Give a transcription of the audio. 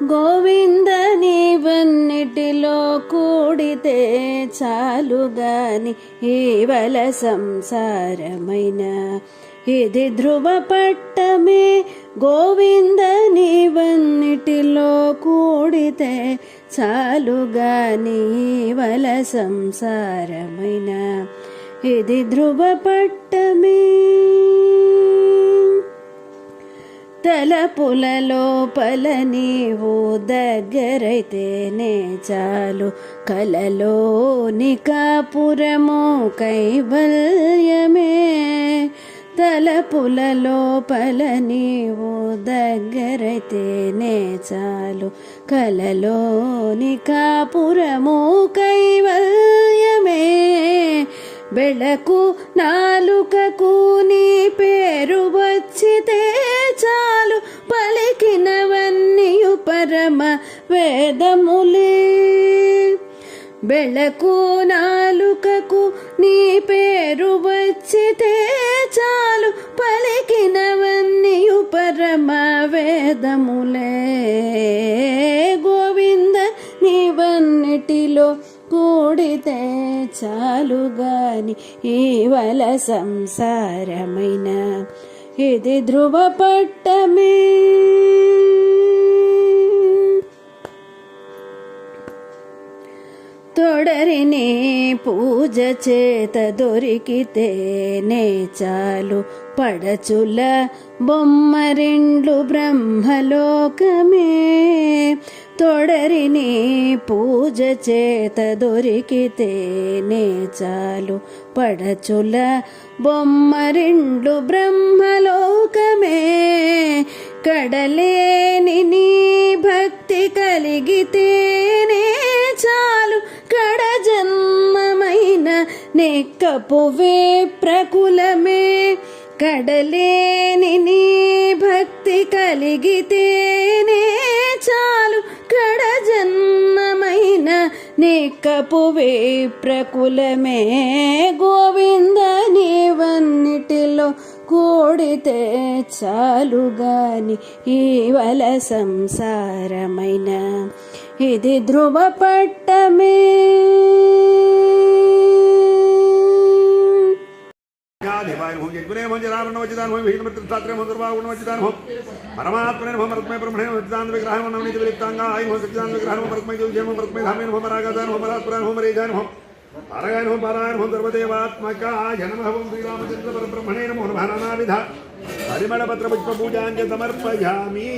గోవింద నీవన్నిటిలో కూడితే చాలుగాని ఈవల సంసారమైన ఇది ధ్రువపట్టమే. గోవింద నీవన్నిటిలో కూడితే చాలుగాని ఈవల సంసారమైన ఇది ధ్రువపట్టమే. తలపుల లోపల నీవు దగ్గరైతేనే చాలు, కలలోని కాపురము కైవల్యమే. తలపుల లోపల నీవు దగ్గరైతేనే చాలు, కలలోని కాపురము కైవల్యమే. బెళకు నాలుకకు నీ పేరు వచ్చితే చాలు, పలికినవన్నీయు పరమ వేదములే. బెళకు నాలుకకు నీ పేరు వచ్చితే చాలు, పలికినవన్నీయు పరమ వేదములే. గోవింద నీవన్నిటిలో కూడితే చాలుగాని ఈవల సంసారమైన ఇది ధ్రువపట్టమే. తొడరిని పూజ చేత దొరికితేనే చాలు, పడచుల బొమ్మరిండ్లు బ్రహ్మలోకమే. తొడరిని పూజ చేత దొరికితేనే చాలు, పడచుల బొమ్మరిండ్లు బ్రహ్మలోకమే. కడలేని నీ భక్తి కలిగితేనే చాలు, కడ జన్మమైన నెక్కపు విప్రకులమే. కడలేని నీ భక్తి కలిగితేనే చాలు, కడ జన్మమైన నెక్కపు విప్రకులమే. గోవింద నీవన్నిటిలో కూడితే చాలుగాని ఈవల సంసారమైన ఇది ధ్రువపట్టమే. परमात्मने परस्मै ब्रह्मणे वचिदान विग्रहं नवनीत विलिप्तांगाय सच्चिदान विग्रहं परस्मै ज्योतिषं परस्मै धामेन परागदान परात्परान रेजान पारायण पारायण सर्वदेवात्मकाय नमः. ओं श्रीरामचंद्र परब्रह्मणे नमो नमः. नानाविध परिमళ पत्र पुष्प पूजां च समर्पयामि.